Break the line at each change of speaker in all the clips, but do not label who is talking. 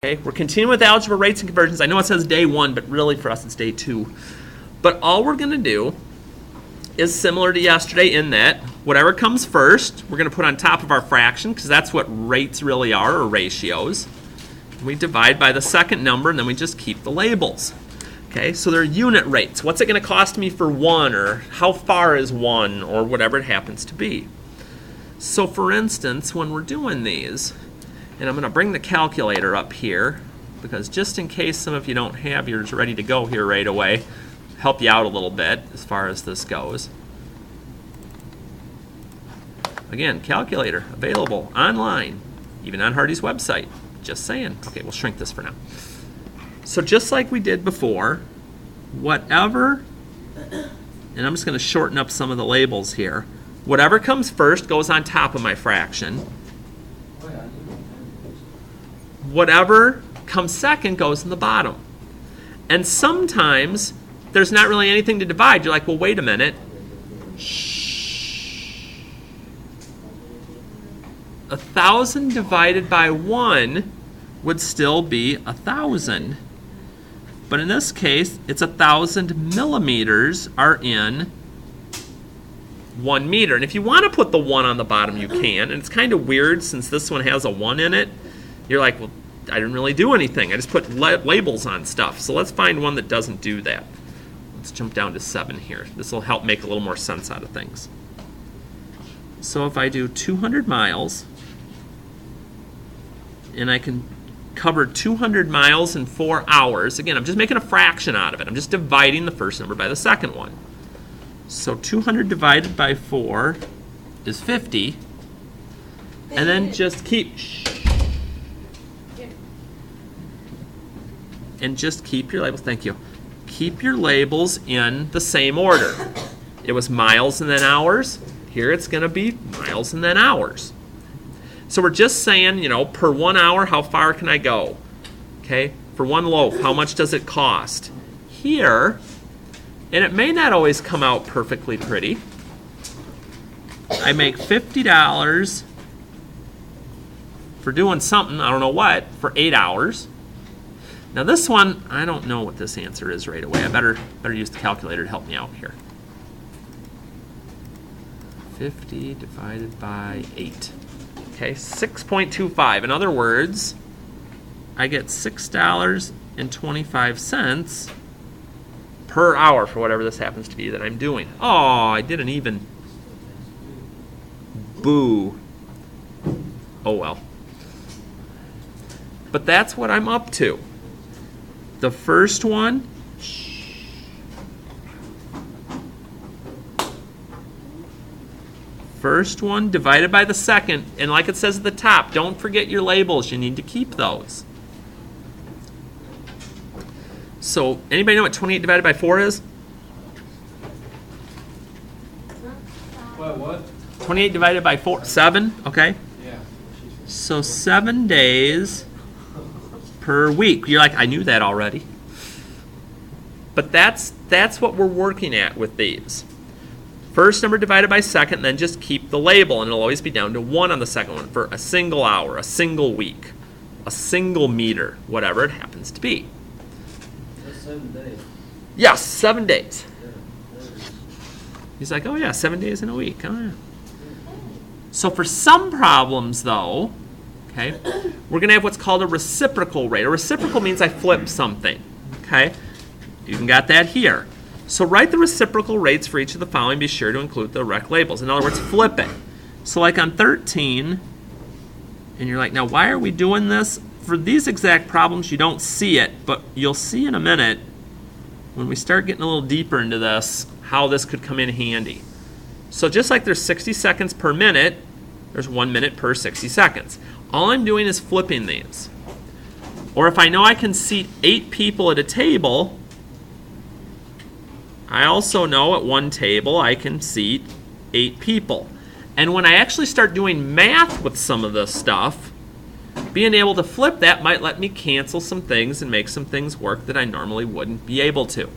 Okay, we're continuing with algebra rates and conversions. I know it says day 1, but really for us it's day 2. But all we're going to do is similar to yesterday in that whatever comes first, we're going to put on top of our fraction because that's what rates really are, or ratios. We divide by the second number and then we just keep the labels. Okay, so they're unit rates. What's it going to cost me for 1, or how far is 1, or whatever it happens to be. So for instance, when we're doing these, and I'm going to bring the calculator up here because just in case some of you don't have yours ready to go here right away, help you out a little bit as far as this goes. Again, calculator available online, even on Harty's website. Just saying. Okay, we'll shrink this for now. So just like we did before, whatever, and I'm just going to shorten up some of the labels here, whatever comes first goes on top of my fraction. Whatever comes second goes in the bottom. And sometimes there's not really anything to divide. You're like, well, wait a minute. Shh. 1,000 divided by 1 would still be 1,000. But in this case, it's 1,000 millimeters are in 1 meter. And if you want to put the 1 on the bottom, you can. And it's kind of weird since this one has a 1 in it. You're like, well, I didn't really do anything. I just put labels on stuff. So let's find one that doesn't do that. Let's jump down to 7 here. This will help make a little more sense out of things. So if I do 200 miles, and I can cover 200 miles in 4 hours, again, I'm just making a fraction out of it. I'm just dividing the first number by the second one. So 200 divided by 4 is 50. And then just keep... And just keep your labels, thank you. Keep your labels in the same order. It was miles and then hours. Here it's going to be miles and then hours. So we're just saying, you know, per 1 hour, how far can I go? Okay, for 1 loaf, how much does it cost? Here, and it may not always come out perfectly pretty, I make $50 for doing something, I don't know what, for 8 hours. Now this one, I don't know what this answer is right away. I better use the calculator to help me out here. 50 divided by 8. Okay, 6.25. In other words, I get $6.25 per hour for whatever this happens to be that I'm doing. Oh, I didn't even. Boo. Oh well. But that's what I'm up to. The first one, divided by the second, and like it says at the top, don't forget your labels. You need to keep those. So, anybody know what 28 divided by 4 is?
What?
28 divided by 4, 7, okay?
Yeah.
So 7 days per week. You're like, I knew that already. But that's what we're working at with these. First number divided by second, then just keep the label, and it'll always be down to 1 on the second one for a single hour, a single week, a single meter, whatever it happens to be.
That's 7 days.
Yes, 7 days.
Yeah.
He's like, oh yeah, 7 days in a week. Oh yeah. So for some problems though, okay, we're going to have what's called a reciprocal rate. A reciprocal means I flip something, okay? You even got that here. So write the reciprocal rates for each of the following. Be sure to include the correct labels. In other words, flip it. So like on 13, and you're like, now why are we doing this? For these exact problems, you don't see it, but you'll see in a minute when we start getting a little deeper into this, how this could come in handy. So just like there's 60 seconds per minute, there's 1 minute per 60 seconds. All I'm doing is flipping these. Or if I know I can seat 8 people at a table, I also know at one table I can seat 8 people. And when I actually start doing math with some of this stuff, being able to flip that might let me cancel some things and make some things work that I normally wouldn't be able to.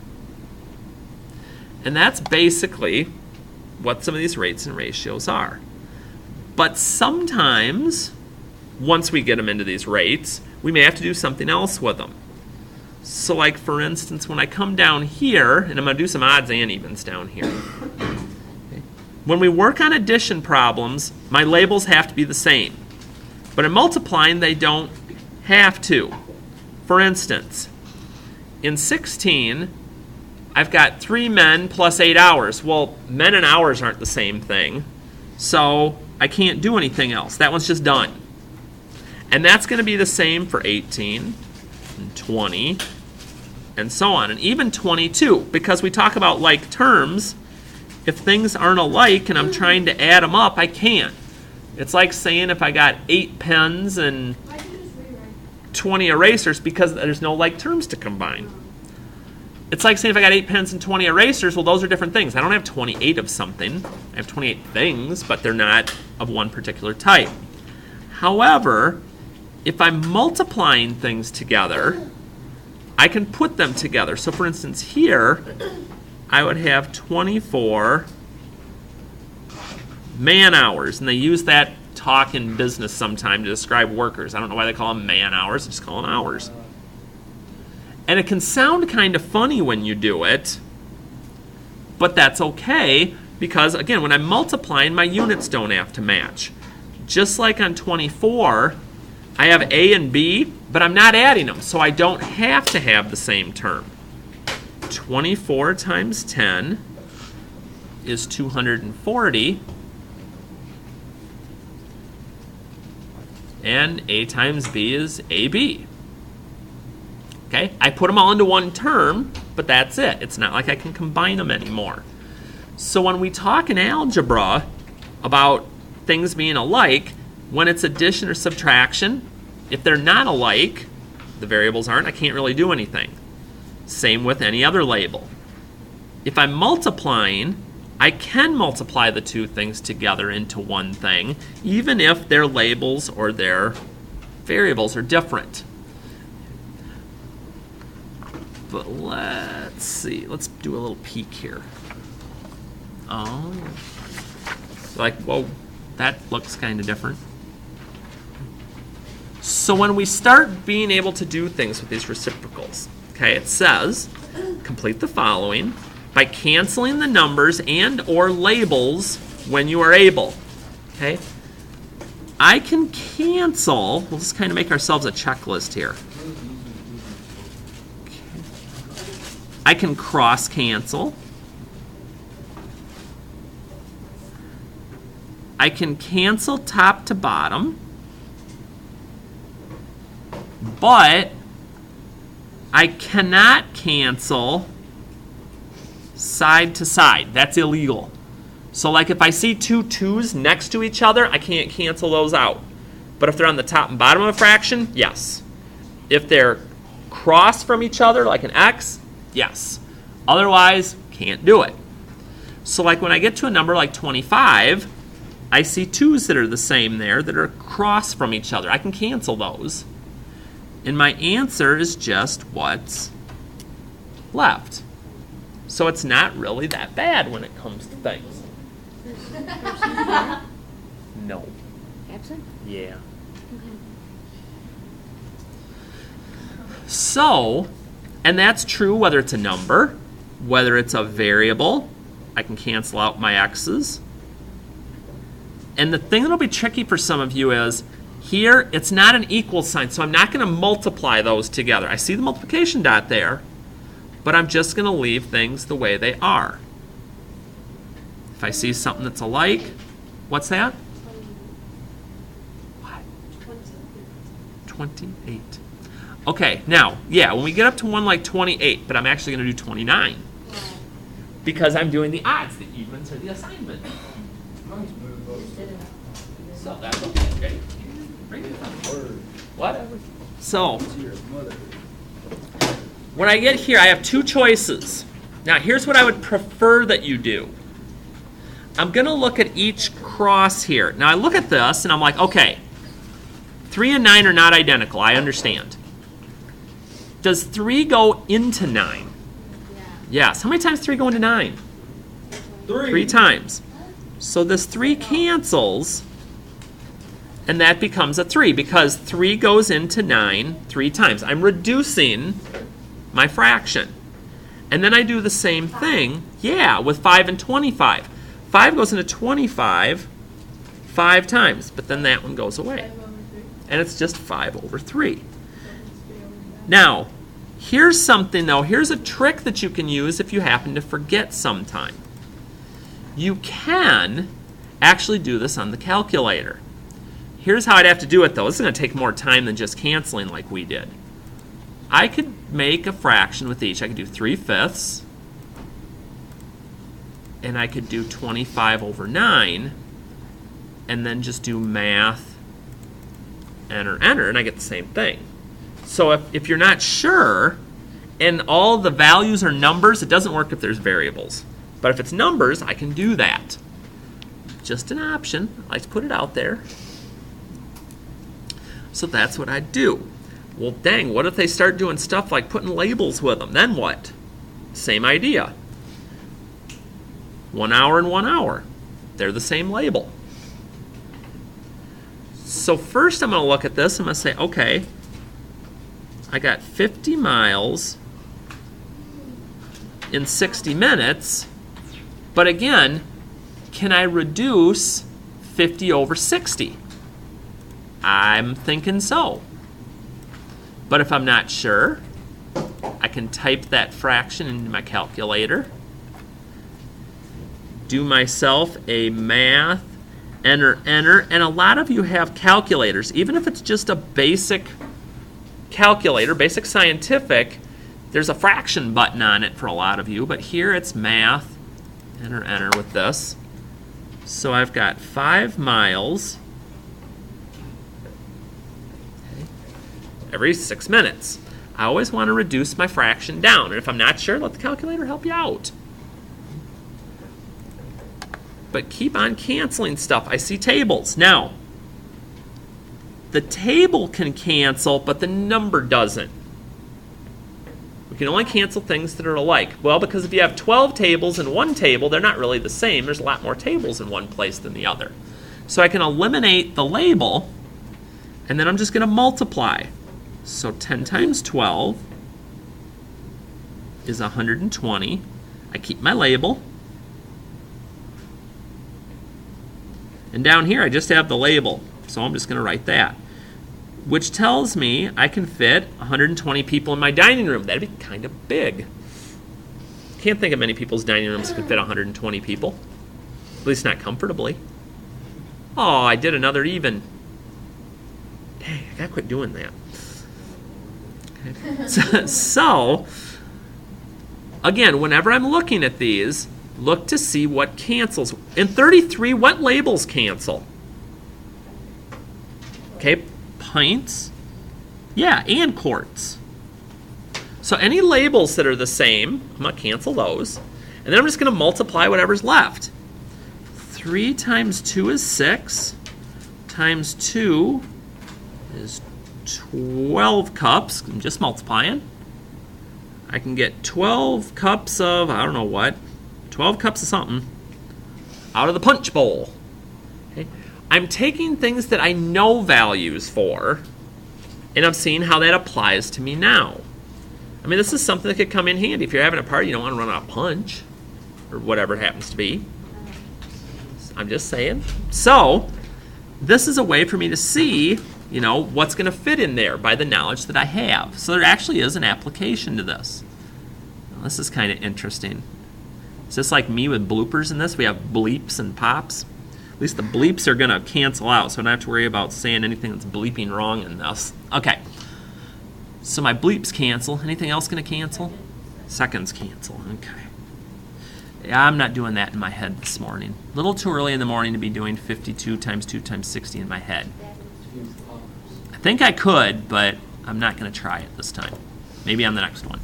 And that's basically what some of these rates and ratios are. But sometimes once we get them into these rates, we may have to do something else with them. So like for instance, when I come down here, and I'm going to do some odds and evens down here. Okay. When we work on addition problems, my labels have to be the same. But in multiplying, they don't have to. For instance, in 16, I've got 3 men plus 8 hours. Well, men and hours aren't the same thing, so I can't do anything else. That one's just done. And that's going to be the same for 18 and 20 and so on, and even 22, because we talk about like terms. If things aren't alike and I'm trying to add them up, I can't. It's like saying if I got 8 pens and 20 erasers, because there's no like terms to combine. It's like saying if I got 8 pens and 20 erasers, well, those are different things. I don't have 28 of something. I have 28 things, but they're not of one particular type. However, if I'm multiplying things together, I can put them together. So for instance, here, I would have 24 man hours, and they use that talk in business sometime to describe workers. I don't know why they call them man hours, they just call them hours. And it can sound kind of funny when you do it, but that's okay, because again, when I'm multiplying, my units don't have to match. Just like on 24, I have A and B, but I'm not adding them, so I don't have to have the same term. 24 times 10 is 240, and A times B is AB. Okay, I put them all into one term, but that's it. It's not like I can combine them anymore. So when we talk in algebra about things being alike, when it's addition or subtraction, if they're not alike, the variables aren't, I can't really do anything. Same with any other label. If I'm multiplying, I can multiply the two things together into one thing, even if their labels or their variables are different. But let's see, let's do a little peek here. Oh, like, whoa, that looks kind of different. So when we start being able to do things with these reciprocals, okay, it says, complete the following by canceling the numbers and or labels when you are able. Okay, I can cancel, we'll just kind of make ourselves a checklist here. I can cross cancel. I can cancel top to bottom, but I cannot cancel side to side. That's illegal. So like if I see two 2's next to each other, I can't cancel those out. But if they're on the top and bottom of a fraction, yes. If they're cross from each other, like an X, yes. Otherwise, can't do it. So like when I get to a number like 25, I see 2's that are the same there that are across from each other. I can cancel those. And my answer is just what's left. So it's not really that bad when it comes to things. No.
Absent?
Yeah.
Okay.
So, and that's true whether it's a number, whether it's a variable. I can cancel out my x's. And the thing that'll be tricky for some of you is, here it's not an equal sign, so I'm not going to multiply those together. I see the multiplication dot there, but I'm just going to leave things the way they are. If I see something that's alike, what's that? What? 28. Okay, now, yeah, when we get up to one like 28, but I'm actually going to do 29. Because I'm doing the odds, the evens, or the assignment. So that's okay. Bring it up. Whatever. So, when I get here, I have two choices. Now, here's what I would prefer that you do. I'm going to look at each cross here. Now, I look at this, and I'm like, okay, 3 and 9 are not identical. I understand. Does 3 go into 9?
Yeah.
Yes. How many times 3 go into 9? 3 times. So this 3 cancels, And that becomes a 3 because 3 goes into 9 3 times. I'm reducing my fraction. And then I do the same thing, yeah, with 5 and 25. 5 goes into 25 5 times, but then that one goes away. And it's just 5 over 3. Now, here's something though. Here's a trick that you can use if you happen to forget sometime. You can actually do this on the calculator. Here's how I'd have to do it though. This is going to take more time than just canceling like we did. I could make a fraction with each. I could do 3/5. And I could do 25 over 9. And then just do math, enter, enter, and I get the same thing. So if you're not sure, and all the values are numbers, it doesn't work if there's variables. But if it's numbers, I can do that. Just an option. I like to put it out there. So that's what I'd do. Well, dang, what if they start doing stuff like putting labels with them? Then what? Same idea. 1 hour and 1 hour. They're the same label. So first I'm going to look at this. I'm going to say, okay, I got 50 miles in 60 minutes. But again, can I reduce 50 over 60? I'm thinking so. But if I'm not sure, I can type that fraction into my calculator, do myself a math, enter, enter, and a lot of you have calculators. Even if it's just a basic calculator, basic scientific, there's a fraction button on it for a lot of you, but here it's math, enter, enter with this. So I've got 5 miles every 6 minutes. I always want to reduce my fraction down, and if I'm not sure, let the calculator help you out. But keep on canceling stuff. I see tables. Now, the table can cancel, but the number doesn't. We can only cancel things that are alike. Well, because if you have 12 tables in one table, they're not really the same. There's a lot more tables in one place than the other. So I can eliminate the label, and then I'm just going to multiply. So 10 times 12 is 120. I keep my label. And down here, I just have the label. So I'm just going to write that. Which tells me I can fit 120 people in my dining room. That'd be kind of big. Can't think of many people's dining rooms that can fit 120 people. At least not comfortably. Oh, I did another even. Dang, I gotta quit doing that. Okay. So, again, whenever I'm looking at these, look to see what cancels. In 33, what labels cancel? Okay, pints. Yeah, and quarts. So any labels that are the same, I'm going to cancel those. And then I'm just going to multiply whatever's left. 3 times 2 is 6. Times 2 is 12 cups. I'm just multiplying. I can get 12 cups of, I don't know what, 12 cups of something out of the punch bowl. Okay. I'm taking things that I know values for, and I'm seeing how that applies to me now. I mean, this is something that could come in handy. If you're having a party, you don't want to run out of punch, or whatever it happens to be. I'm just saying. So, this is a way for me to see, what's going to fit in there by the knowledge that I have. So there actually is an application to this. Now, this is kind of interesting. Is this like me with bloopers in this? We have bleeps and pops. At least the bleeps are going to cancel out, so I don't have to worry about saying anything that's bleeping wrong in this. Okay. So my bleeps cancel. Anything else going to cancel? Seconds cancel. Okay. Yeah, I'm not doing that in my head this morning. A little too early in the morning to be doing 52 times 2 times 60 in my head. I think I could, but I'm not going to try it this time. Maybe on the next one.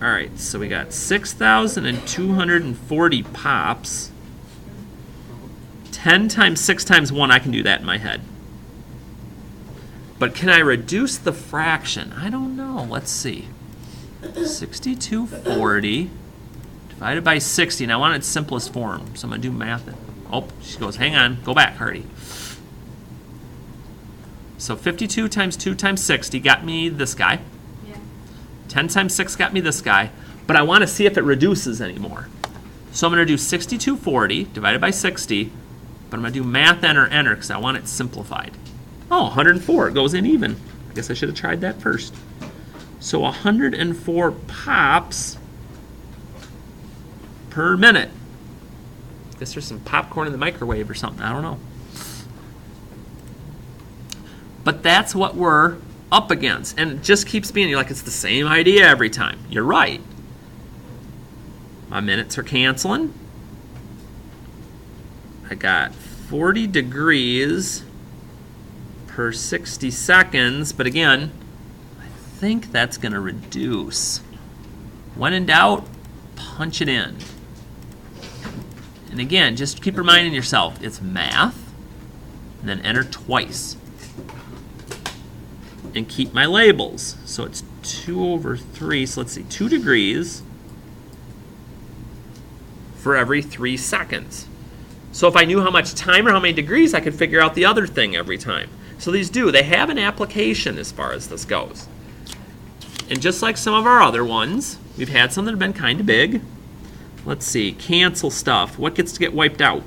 All right, so we got 6,240 pops. 10 times 6 times 1, I can do that in my head. But can I reduce the fraction? I don't know. Let's see. 6,240 divided by 60. Now I want its simplest form, so I'm going to do math. Oh, she goes, hang on. Go back, Harty. So 52 times 2 times 60 got me this guy.
Yeah.
10 times 6 got me this guy. But I want to see if it reduces anymore. So I'm going to do 6240 divided by 60. But I'm going to do math enter because I want it simplified. Oh, 104. It goes in even. I guess I should have tried that first. So 104 pops per minute. I guess there's some popcorn in the microwave or something. I don't know. But that's what we're up against. And it just keeps being, you're like, it's the same idea every time. You're right. My minutes are canceling. I got 40 degrees per 60 seconds. But again, I think that's going to reduce. When in doubt, punch it in. And again, just keep reminding yourself, it's math, and then enter twice. And keep my labels. So it's 2 over 3, so let's see, 2 degrees for every 3 seconds. So if I knew how much time or how many degrees, I could figure out the other thing every time. So these they have an application as far as this goes. And just like some of our other ones, we've had some that have been kind of big. Let's see, cancel stuff. What gets to get wiped out?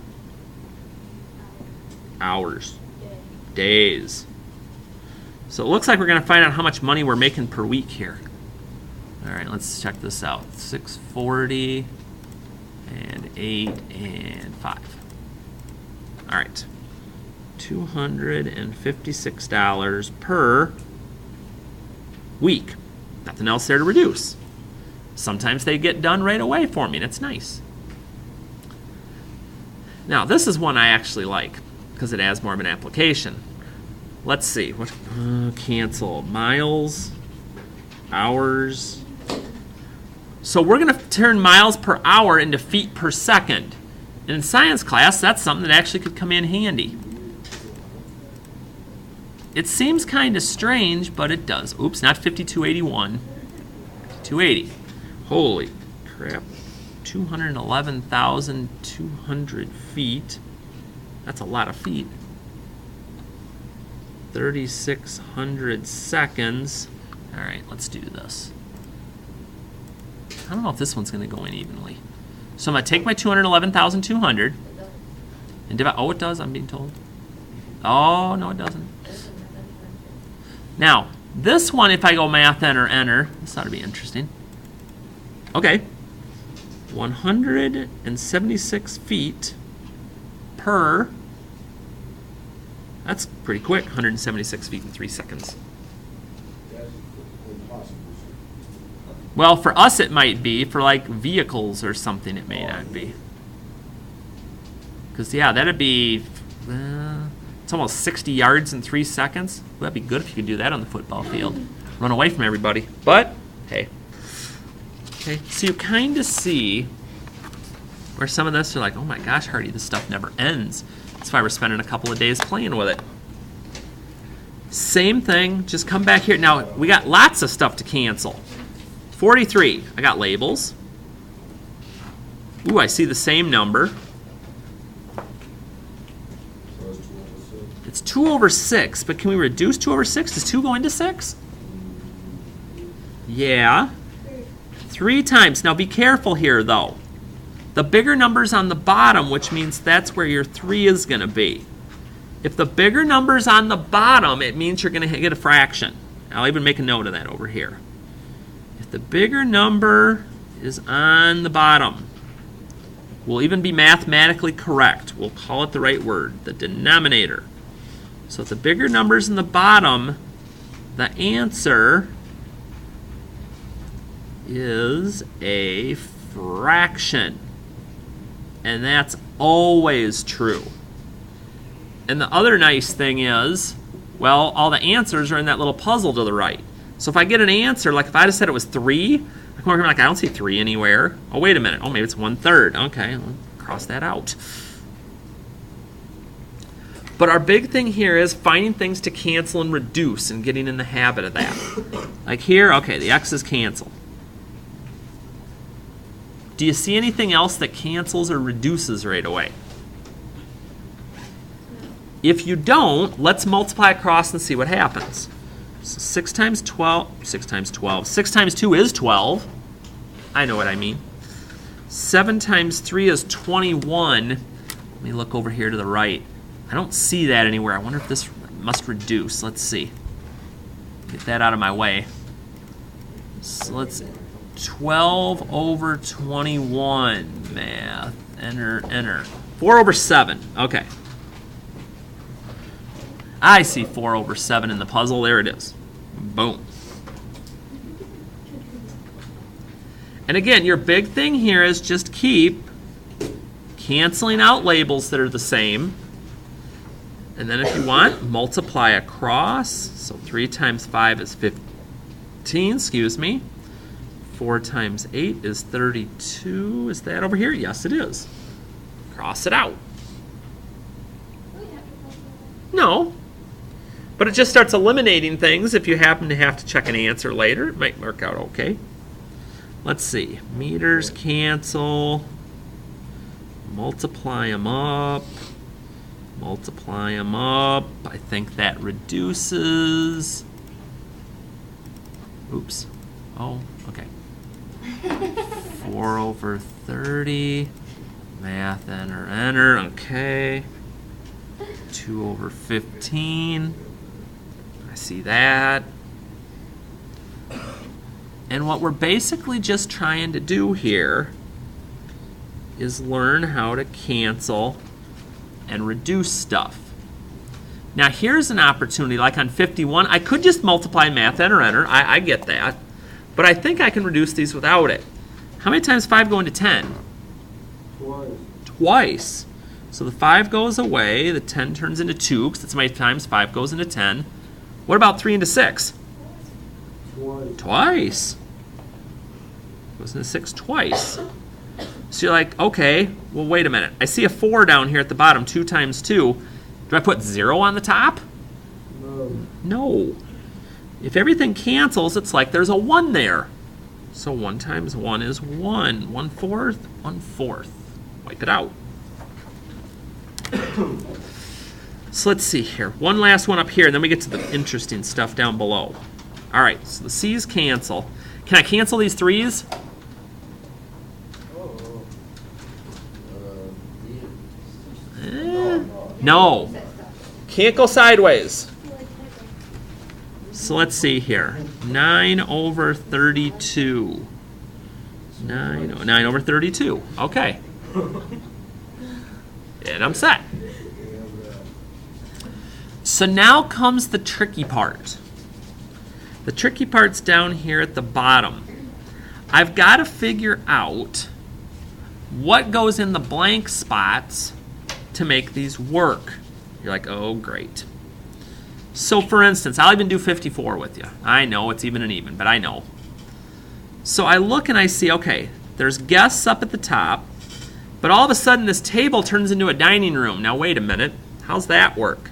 Hours. Days. So it looks like we're going to find out how much money we're making per week here. All right, let's check this out. 640 and 8 and 5. All right. $256 per week. Nothing else there to reduce. Sometimes they get done right away for me, and it's nice. Now, this is one I actually like because it has more of an application. Let's see. What? Cancel. Miles. Hours. So we're going to turn miles per hour into feet per second. And in science class, that's something that actually could come in handy. It seems kind of strange, but it does. Oops, not 5281. 280. Holy crap. 211,200 feet. That's a lot of feet. 3,600 seconds. All right, let's do this. I don't know if this one's going to go in evenly. So I'm going to take my 211,200 and divide. Oh, it does, I'm being told. Oh, no, it doesn't. Now, this one, if I go math enter, this ought to be interesting. Okay. 176 feet per. That's pretty quick, 176 feet in 3 seconds.
That's impossible.
Well, for us it might be. For like vehicles or something, it may not be. Because, yeah, that'd be, it's almost 60 yards in 3 seconds. Well, that'd be good if you could do that on the football field. Run away from everybody. But, hey. Okay, so you kind of see where some of this are like, oh my gosh, Harty, this stuff never ends. That's why we're spending a couple of days playing with it. Same thing, just come back here. Now, we got lots of stuff to cancel. 43, I got labels. Ooh, I see the same number.
So it's 2 over 6.
It's 2 over 6, but can we reduce 2 over 6? Does 2 go into 6? Yeah. 3 times. Now be careful here, though. The bigger number's on the bottom, which means that's where your 3 is going to be. If the bigger number's on the bottom, it means you're going to get a fraction. I'll even make a note of that over here. If the bigger number is on the bottom, we'll even be mathematically correct. We'll call it the right word, the denominator. So if the bigger number's in the bottom, the answer is a fraction. And that's always true. And the other nice thing is, well, all the answers are in that little puzzle to the right. So if I get an answer, like if I just said it was 3, I come over here like, I don't see 3 anywhere. Oh, wait a minute. Oh, maybe it's 1/3. Okay, I'll cross that out. But our big thing here is finding things to cancel and reduce and getting in the habit of that. Like here, okay, the x's cancel. Do you see anything else that cancels or reduces right away? If you don't, let's multiply across and see what happens. So 6 times 12, 6 times 12. 6 times 2 is 12. I know what I mean. 7 times 3 is 21. Let me look over here to the right. I don't see that anywhere. I wonder if this must reduce. Let's see. Get that out of my way. So let's 12 over 21. Math. Enter, enter. 4 over 7. Okay. I see 4 over 7 in the puzzle. There it is. Boom. And again, your big thing here is just keep canceling out labels that are the same. And then if you want, multiply across. So 3 times 5 is 15, excuse me. 4 times 8 is 32. Is that over here? Yes, it is. Cross it out. No. But it just starts eliminating things. If you happen to have to check an answer later, it might work out okay. Let's see. Meters cancel. Multiply them up. Multiply them up. I think that reduces. Oops. Oh, okay. 4 over 30. Math, enter, enter. Okay. 2 over 15. I see that. And what we're basically just trying to do here is learn how to cancel and reduce stuff. Now here's an opportunity, like on 51, I could just multiply math, enter, enter. I get that. But I think I can reduce these without it. How many times 5 go into 10?
Twice.
Twice. So the 5 goes away, the 10 turns into 2, because that's how many times 5 goes into 10. What about 3 into 6?
Twice.
Twice. Goes into 6 twice. So you're like, okay, well, wait a minute. I see a 4 down here at the bottom, 2 times 2. Do I put 0 on the top?
No.
No. If everything cancels, it's like there's a 1 there. So 1 times 1 is 1. 1/4, 1/4. Wipe it out. So let's see here. One last one up here, and then we get to the interesting stuff down below. All right, so the C's cancel. Can I cancel these 3's? No. Can't go sideways. So let's see here. 9 over 32. 9 over 32. Okay. And I'm set. So now comes the tricky part. The tricky part's down here at the bottom. I've got to figure out what goes in the blank spots to make these work. You're like, oh, great. So for instance, I'll even do 54 with you. I know it's even and even, but I know. So I look and I see, okay, there's guests up at the top, but all of a sudden this table turns into a dining room. Now wait a minute, how's that work?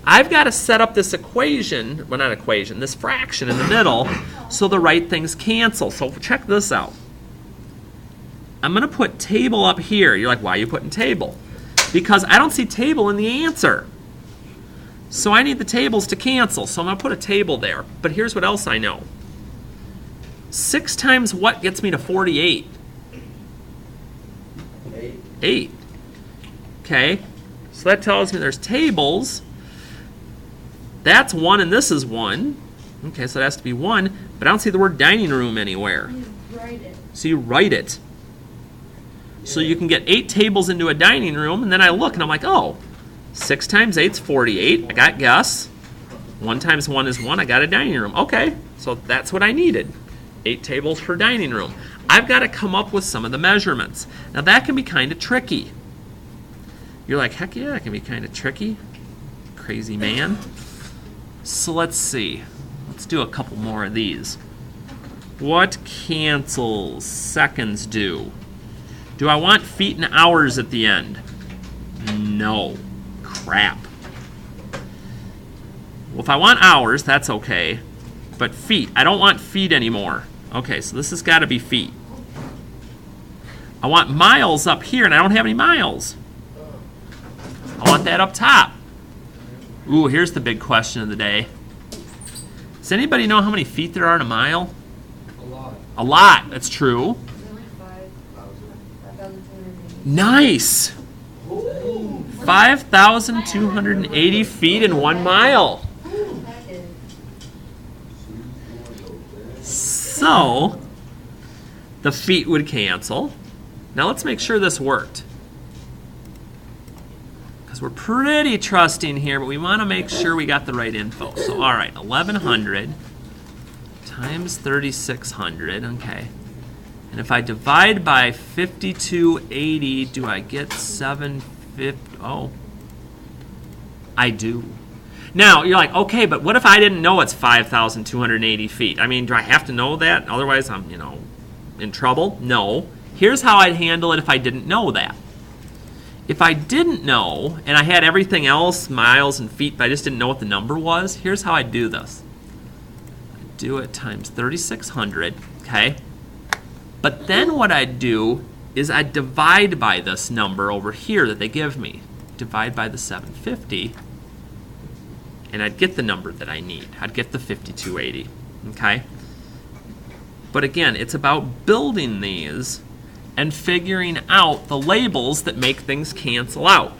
I've got to set up this equation, well not equation, this fraction in the middle so the right things cancel. So check this out. I'm going to put table up here. You're like, why are you putting table? Because I don't see table in the answer. So I need the tables to cancel. So I'm going to put a table there. But here's what else I know. 6 times what gets me to 48? 8. Okay. So that tells me there's tables. That's 1 and this is 1. Okay, so it has to be 1. But I don't see the word dining room anywhere.
You write it.
So you write it. So you can get 8 tables into a dining room, and then I look and I'm like, oh, 6 times 8 is 48. I got guess. 1 times 1 is 1. I got a dining room. Okay, so that's what I needed. 8 tables for dining room. I've got to come up with some of the measurements. Now that can be kind of tricky. You're like, heck yeah, it can be kind of tricky. Crazy man. So let's see. Let's do a couple more of these. What cancels seconds do? Do I want feet and hours at the end? No. Crap. Well, if I want hours, that's okay. But feet, I don't want feet anymore. Okay, so this has got to be feet. I want miles up here, and I don't have any miles. I want that up top. Ooh, here's the big question of the day. Does anybody know how many feet there are in a mile?
A lot.
A lot, that's true.
Only 5,280.
Nice! 5,280 feet in 1 mile.
That is.
So, the feet would cancel. Now let's make sure this worked. Because we're pretty trusting here, but we want to make sure we got the right info. So, all right, 1,100 times 3,600, okay. And if I divide by 5,280, do I get 750? Oh, I do. Now, you're like, okay, but what if I didn't know it's 5,280 feet? I mean, do I have to know that? Otherwise, I'm, in trouble? No. Here's how I'd handle it if I didn't know that. If I didn't know, and I had everything else, miles and feet, but I just didn't know what the number was, here's how I'd do this. I'd do it times 3,600, okay? But then what I'd do is I'd divide by this number over here that they give me. Divide by the 750, and I'd get the number that I need. I'd get the 5,280, okay? But again, it's about building these and figuring out the labels that make things cancel out.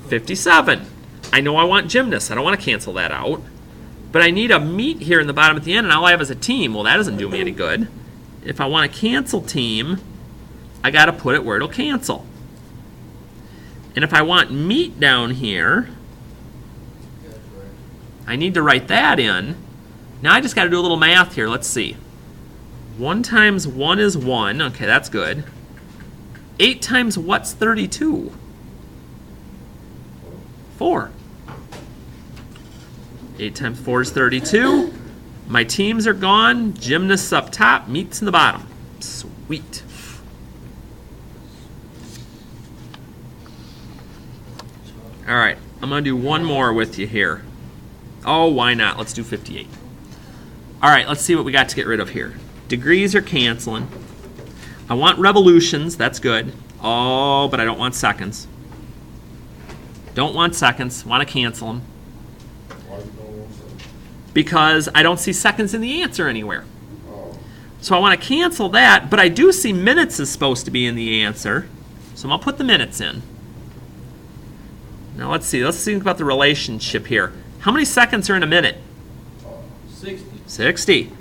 57. I know I want gymnasts. I don't want to cancel that out. But I need a meet here in the bottom at the end, and all I have is a team. Well, that doesn't do me any good. If I want to cancel team, I got to put it where it'll cancel. And if I want meet down here, I need to write that in. Now I just got to do a little math here. Let's see. 1 times 1 is 1. Okay, that's good. 8 times what's 32? 4. 8 times 4 is 32. My teams are gone. Gymnasts up top, meets in the bottom. Sweet. All right, I'm going to do one more with you here. Oh, why not? Let's do 58. All right, let's see what we got to get rid of here. Degrees are canceling. I want revolutions. That's good. Oh, but I don't want seconds. Don't want seconds. Want to cancel them. Because I don't see seconds in the answer anywhere. So I want to cancel that, but I do see minutes is supposed to be in the answer. So I'm going to put the minutes in. Now let's see. Let's think about the relationship here. How many seconds are in a minute?
60.
60.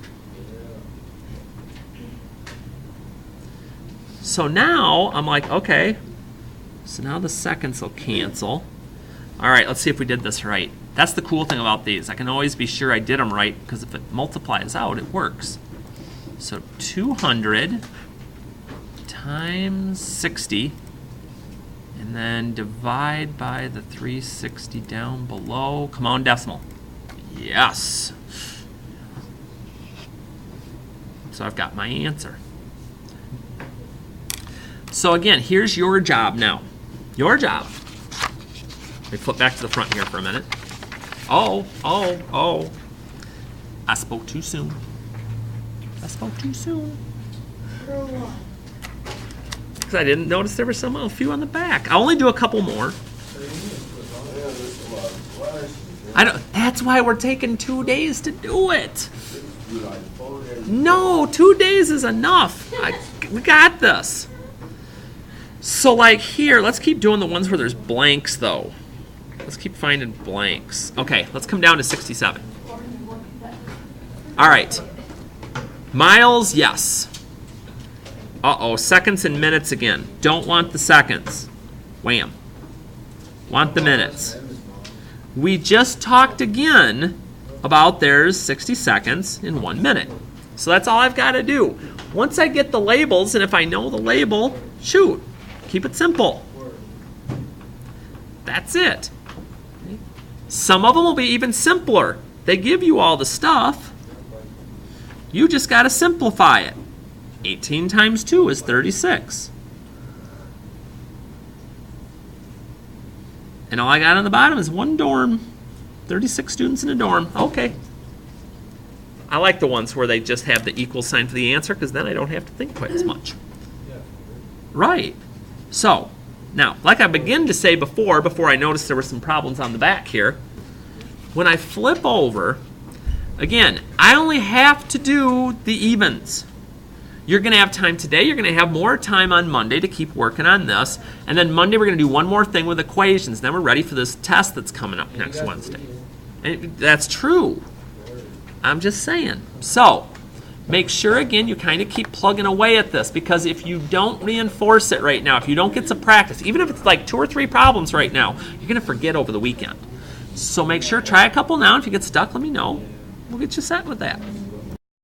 So now I'm like, okay. So now the seconds will cancel. All right, let's see if we did this right. That's the cool thing about these. I can always be sure I did them right because if it multiplies out, it works. So 200 times 60, and then divide by the 360 down below. Come on, decimal. Yes. So I've got my answer. So again, here's your job now. Your job. Let me flip back to the front here for a minute. Oh. I spoke too soon. For what? Because I didn't notice there were a few on the back. I'll only do a couple more. That's why we're taking 2 days to do it. No, 2 days is enough. We got this. So like here, let's keep doing the ones where there's blanks though. Let's keep finding blanks. Okay, let's come down to 67. All right. Miles, yes. Uh-oh, seconds and minutes again. Don't want the seconds. Wham. Want the minutes. We just talked again about there's 60 seconds in 1 minute. So that's all I've got to do. Once I get the labels, and if I know the label, shoot. Keep it simple. That's it. Some of them will be even simpler. They give you all the stuff. You just got to simplify it. 18 times 2 is 36. And all I got on the bottom is one dorm. 36 students in a dorm. Okay. I like the ones where they just have the equal sign for the answer because then I don't have to think quite as much. Right. So, now, like I began to say before I noticed there were some problems on the back here, when I flip over, again, I only have to do the evens. You're going to have time today. You're going to have more time on Monday to keep working on this. And then Monday we're going to do one more thing with equations. Then we're ready for this test that's coming up next Wednesday. And that's true. I'm just saying. So make sure, again, you kind of keep plugging away at this, because if you don't reinforce it right now, if you don't get some practice, even if it's like 2 or 3 problems right now, you're going to forget over the weekend. So make sure, try a couple now. If you get stuck, let me know. We'll get you set with that.